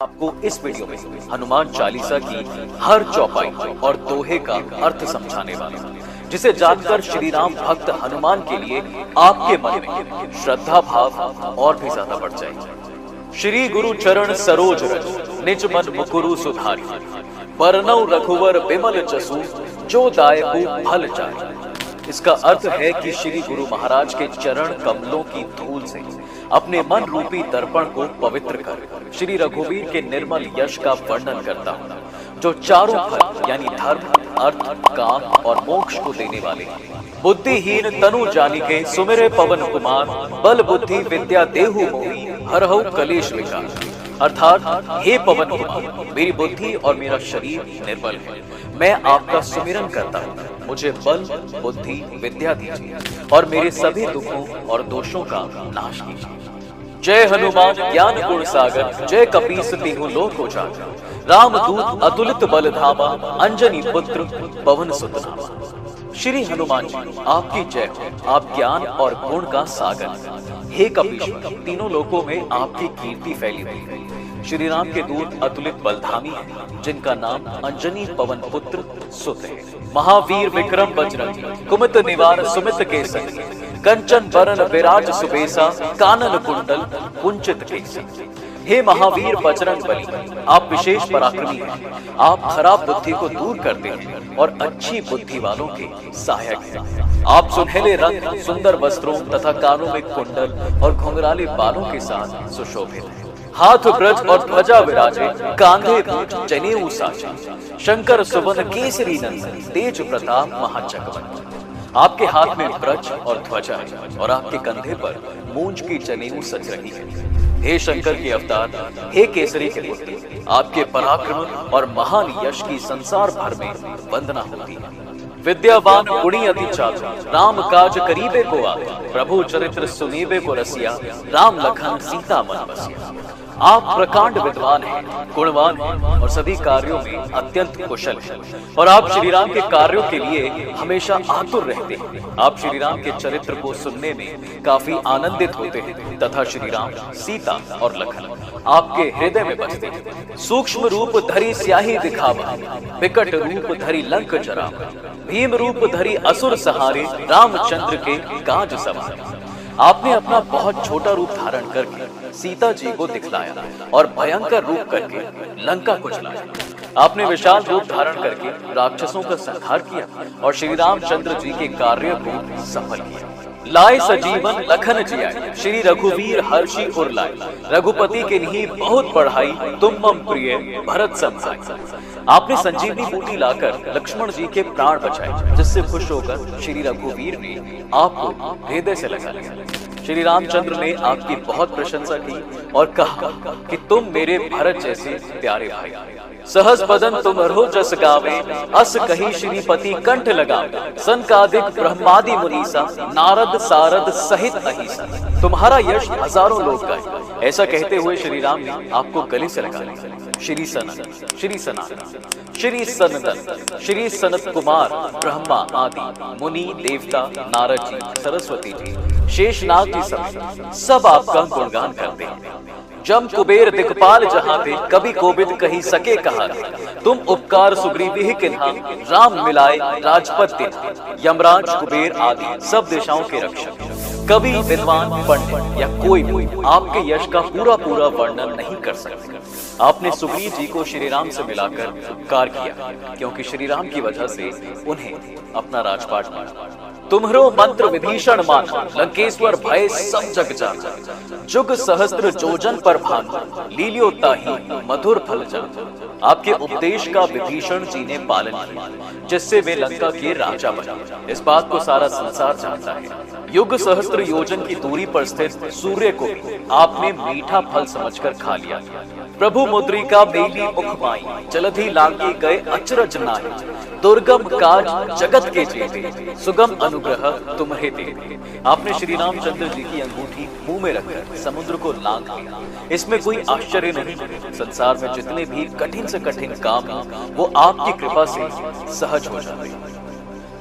आपको इस वीडियो में हनुमान चालीसा की हर चौपाई और दोहे का अर्थ समझाने वाला हूं, जिसे जानकर श्री राम भक्त हनुमान के लिए आपके मन में श्रद्धा भाव और भी ज्यादा बढ़ जाएगा। श्री गुरु चरण सरोज रज निज मन मुकुरु सुधारी, बरनौ रघुवर बिमल जसु जो दायकु फल जाए। इसका अर्थ है कि श्री गुरु महाराज के चरण कमलों की धूल से अपने मन रूपी दर्पण को पवित्र कर श्री रघुवीर के निर्मल यश का वर्णन करता हूँ, जो चारों फल यानी धर्म, अर्थ, काम और मोक्ष को देने वाले हैं। बुद्धिहीन तनु जानिके सुमिरे पवन कुमार, बल बुद्धि विद्या देहु मोहि हरहु कलेश विकार। अर्थात हे पवन कुमार, मेरी बुद्धि और मेरा शरीर निर्बल है, मैं आपका सुमिरन करता हूँ, मुझे बल बुद्धि विद्या दीजिए और मेरे सभी दुखों और दोषों का नाश कीजिए। जय हनुमान ज्ञान गुण सागर, जय कपीस तीनों लोक उजागर, रामदूत अतुलित बल धामा, अंजनी पुत्र पवन सुत नामा। श्री हनुमान जी आपकी जय हो, आप ज्ञान और गुण का सागर। हे कपीश्वर, तीनों लोकों में आपकी कीर्ति फैली हुई है। श्री राम के दूत अतुलित बलधामी हैं, जिनका नाम अंजनी पवन पुत्र सुत है। महावीर विक्रम बजरंगी, कुमत निवार सुमित केसरी, कंचन बरन विराज सुबेसा, कानन कुंडल कुंचित केसरी। हे महावीर बजरंग बली, आप विशेष पराक्रमी हैं। आप खराब बुद्धि को दूर करते हैं और अच्छी बुद्धि वालों के सहायक हैं। आप सुनहले रंग, सुंदर वस्त्रों तथा कानों में कुंडल और घुंघराले बालों के साथ सुशोभित हैं। हाथ ब्रज और ध्वजा विराजे, कांधे मूठ जनेऊ साजे, शंकर सुवन केसरी नंदन, तेज प्रताप महाचक्रवर्ती। आपके हाथ में ब्रज और ध्वजा है और आपके कंधे पर मूंज की जनेऊ सज रही है। हे शंकर के अवतार, हे केसरी के पुत्र, आपके पराक्रम और महान यश की संसार भर में वंदना होती है। विद्यावान गुणी अति चातुर, राम काज करीबे को आगे, प्रभु चरित्र सुनीबे को रसिया, राम लखन सीता मन बसिया। आप प्रकांड विद्वान हैं, गुणवान हैं और सभी कार्यों में अत्यंत कुशल हैं और आप श्री राम के कार्यों के लिए हमेशा आतुर रहते हैं। आप श्री राम के चरित्र को सुनने में काफी आनंदित होते हैं तथा श्री राम, सीता और लखन आपके हृदय में बसते हैं। सूक्ष्म रूप धरी स्याही दिखावा, विकट रूप धरी लंक जरावा, भीम रूप धरी असुर सहारे, रामचंद्र के काज सवारे। आपने अपना बहुत छोटा रूप धारण करके सीता जी को दिखलाया और भयंकर रूप करके लंका को जलाया। आपने विशाल रूप धारण करके राक्षसों का संहार किया और श्री रामचंद्र जी के कार्य को सफल किया। लाए सजीवन लखन जियाए, श्री रघुवीर हर्षि उर लाए, रघुपति के नहीं बहुत बढ़ाई, तुम मम प्रिय भरत सम भाई। आपने संजीवनी बूटी लाकर लक्ष्मण जी के प्राण बचाए, जिससे खुश होकर श्री रघुवीर ने आपको हृदय से लगा लिया। श्री रामचंद्र ने आपकी बहुत प्रशंसा की और कहा कि तुम मेरे भरत जैसे प्यारे भाई। सहस बदन तुम्हरो जस गावे, अस कही श्रीपति कंठ लगावे, सनकादिक ब्रह्मादि मुनीसा, नारद सारद सहित अहिसा। तुम्हारा यश हजारों लोग गाए। ऐसा कहते हुए श्री राम ने आपको गले से लगा लिया। श्री सनत, श्री सनातन, श्री सनतन, श्री सनत कुमार ब्रह्मा आदि मुनि देवता, नारद जी, सरस्वती जी, शेषनाग जी सब आपका गुणगान करते हैं। जम कुबेर दिक्पाल जहां थे, कभी कोबिद कही सके कहा थे, तुम उपकार सुग्रीवी किन्हा, राम मिलाए राजपद तिन्हा। यमराज कुबेर आदि सब दिशाओं के रक्षक, कवि विद्वान पंडित या कोई भी आपके यश का पूरा पूरा वर्णन नहीं कर सकते। आपने सुग्रीव जी को श्री राम से मिलाकर उपकार किया, क्योंकि श्री राम की वजह से उन्हें अपना राजपाट मिला। तुम्हरो मंत्र विभीषण माना, लंकेश्वर भय सब जग जाना, जुग सहस्त्र जोजन पर भानु, लील्यो ताहि मधुर फल जाना। आपके उपदेश का विभीषण जी ने पालन किया, जिससे वे लंका के राजा बने। इस बात को सारा संसार जानता है। युग सहस्त्र योजन की दूरी पर स्थित सूर्य को आपने मीठा फल समझकर खा लिया। प्रभु मुद्रिका मेली मुख माई, जलधि लांगी गए अचरज नाहि, दुर्गम काज जगत के जेते, सुगम अनुग्रह तुम्हें दे। आपने श्री रामचंद्र जी की अंगूठी मुंह में रखकर समुद्र को लांघ लिया। इसमें कोई आश्चर्य नहीं, संसार में जितने भी कठिन से कठिन काम हैं, वो आपकी कृपा से सहज हो जाते हैं।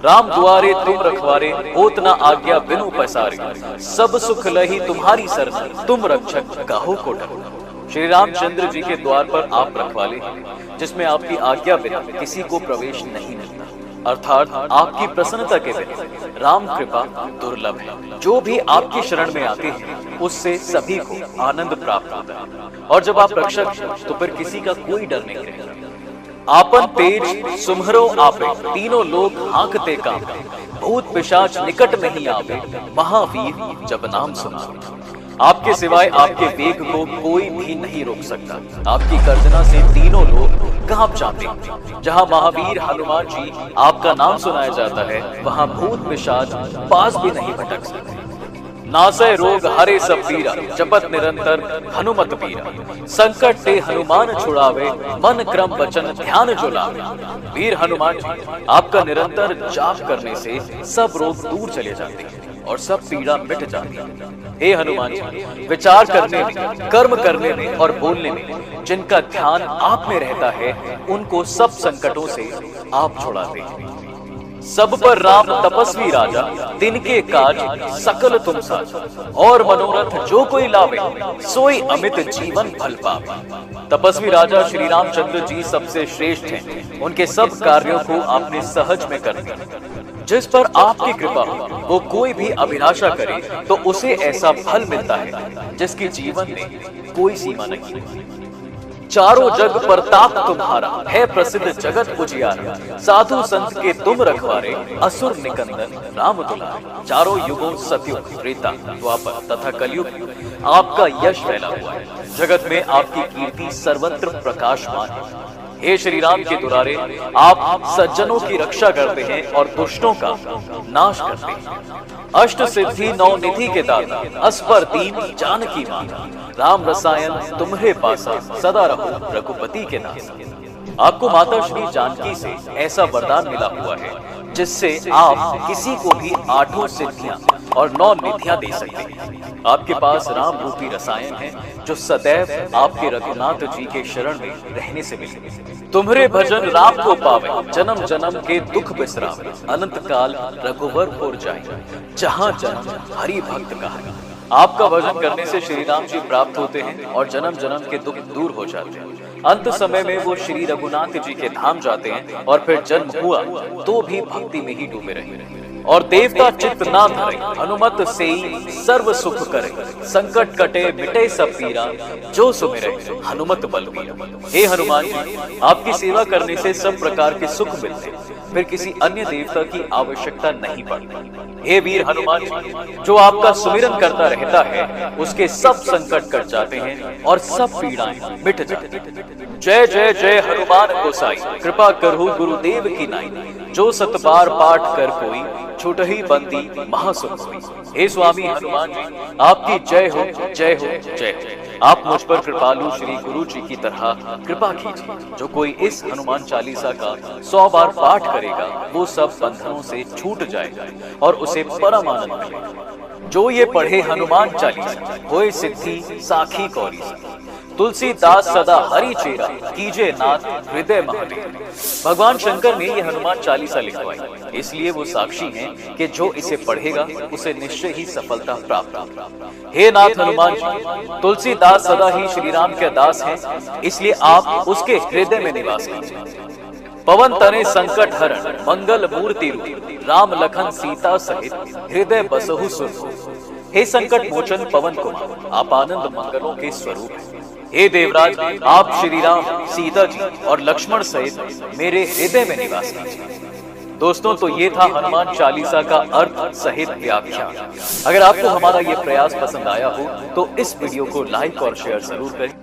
राम दुआरे तुम रखवारे, होत न आज्ञा बिनु पसारे, सब सुख लही तुम्हारी सरन, तुम रक्षक काहू को डरो। श्री रामचंद्र जी के द्वार पर आप रखवाले हैं, जिसमें आपकी आज्ञा बिना किसी को प्रवेश नहीं मिलता, अर्थात आपकी प्रसन्नता के बिना राम कृपा दुर्लभ है। जो भी आपकी शरण में आते हैं उससे सभी को आनंद प्राप्त होता है, और जब आप रक्षक हैं तो फिर किसी का कोई डर नहीं रहता। आपन तेज सुमरो आपे, तीनों लोग हाँकते कांपे, भूत पिशाच निकट नहीं आवे, महावीर जब नाम सुना। आपके सिवाय आपके वेग को कोई भी नहीं रोक सकता। आपकी गर्जना से तीनों लोग कांप जाते हैं। जहां महावीर हनुमान जी आपका नाम सुनाया जाता है, वहां भूत पिशाच पास भी नहीं भटक सकते। नासय रोग हरे सब पीरा, जपत निरंतर हनुमत पीरा। संकट ते हनुमान छुड़ावे, मन क्रम वचन ध्यान जो लावे। वीर हनुमान जी आपका निरंतर जाप करने से सब रोग दूर चले जाते हैं और सब पीड़ा मिट जाती है। हे हनुमान जी, विचार करने में, कर्म करने में और बोलने में जिनका ध्यान आप में रहता है, उनको सब संकटों से आप छुड़ाते हैं। सब पर राम तपस्वी राजा, तिनके काज सकल तुम साज। और मनोरथ जो कोई लावे, सोई अमित जीवन फल पावे। तपस्वी राजा श्री रामचंद्र जी सबसे श्रेष्ठ हैं। उनके सब कार्यों को आपने सहज में कर दिया। जिस पर आपकी कृपा हो, वो कोई भी अभिलाषा करे तो उसे ऐसा फल मिलता है जिसकी जीवन में कोई सीमा नहीं। चारों जग प्रताप तुम्हारा, है प्रसिद्ध जगत उजियारा। साधु संत के तुम रखवारे, असुर निकंदन राम दुलारे। चारों युगों सतयुग, त्रेता, द्वापर तथा कलयुग आपका यश फैला हुआ है। जगत में आपकी कीर्ति सर्वत्र प्रकाशमान है। हे श्री राम के दुलारे, आप सज्जनों की रक्षा करते हैं और दुष्टों का नाश करते हैं। अष्ट सिद्धि नौ निधि के दाता, अस्पर दीन जानकी माता। राम रसायन तुम्हारे पासा, सदा रहो रघुपति के दासा। आपको माता श्री जानकी से ऐसा वरदान मिला हुआ है जिससे आप किसी को भी 8 सिद्धियां और 9 निधियां दे सकते हैं। आपके पास राम रूपी रसायन है जो सदैव आपके रघुनाथ जी के शरण में रहने से मिले। तुम्हारे भजन राम को पावे, जन्म जन्म के दुख बिसरावे। अनंत काल रघुवर पुर जाए, जहां जन्म हरि भक्त कहाए। आपका भजन करने से श्री राम जी प्राप्त होते हैं और जन्म जन्म के दुख दूर हो जाते हैं। अंत समय में वो श्री रघुनाथ जी के धाम जाते हैं और फिर जन्म हुआ तो भी भक्ति में ही डूबे रहे। और देवता चित्त ना धरे, हनुमत से सर्व सुख करे। संकट कटे मिटे सब पीरा, जो सुमिरे हनुमत बलबीरा। हे हनुमान जी, आपकी सेवा करने से सब प्रकार के सुख मिलते, फिर किसी अन्य देवता की आवश्यकता नहीं पड़ती। हे वीर हनुमान जी, जो आपका सुमिरन करता रहता है उसके सब संकट कट जाते हैं और सब पीड़ाएं मिट जाती हैं। जय जय जय हनुमान गोसाई, कृपा करहु गुरुदेव की नाई। जो सत बार पाठ कर कोई, छूट ही बंदी महासुख होई। हे स्वामी हनुमान जी, आपकी जय हो जय हो जय हो। आप मुझ पर कृपालु श्री गुरु जी की तरह कृपा कीजिए। जो कोई इस हनुमान चालीसा का 100 बार पाठ करेगा, वो सब बंधनों से छूट जाएगा और उसे परम आनंद मिलेगा। जो ये पढ़े हनुमान चालीसा, होए सिद्धि साखी कौरी। तुलसीदास सदा हरि चेरा, कीजे नाथ हृदय महादेव। भगवान शंकर ने ये हनुमान चालीसा लिखवाई, इसलिए वो साक्षी हैं कि जो इसे पढ़ेगा उसे निश्चय ही सफलता प्राप्त होगी। हे नाथ हनुमान जी, तुलसीदास सदा ही श्री राम के दास हैं, इसलिए आप उसके हृदय में निवास कीजिए। पवन तने संकट हरण, मंगल मूर्ति रूप। राम लखन सीता सहित, हृदय बसहु सुर। हे संकट मोचन पवन कुमार, आप आनंद मंगलों के स्वरूप हैं। हे देवराज, आप श्री राम, सीता जी और लक्ष्मण सहित मेरे हृदय में निवास कीजिए। दोस्तों, तो ये था हनुमान चालीसा का अर्थ सहित व्याख्या। अगर आपको हमारा ये प्रयास पसंद आया हो तो इस वीडियो को लाइक और शेयर जरूर करें।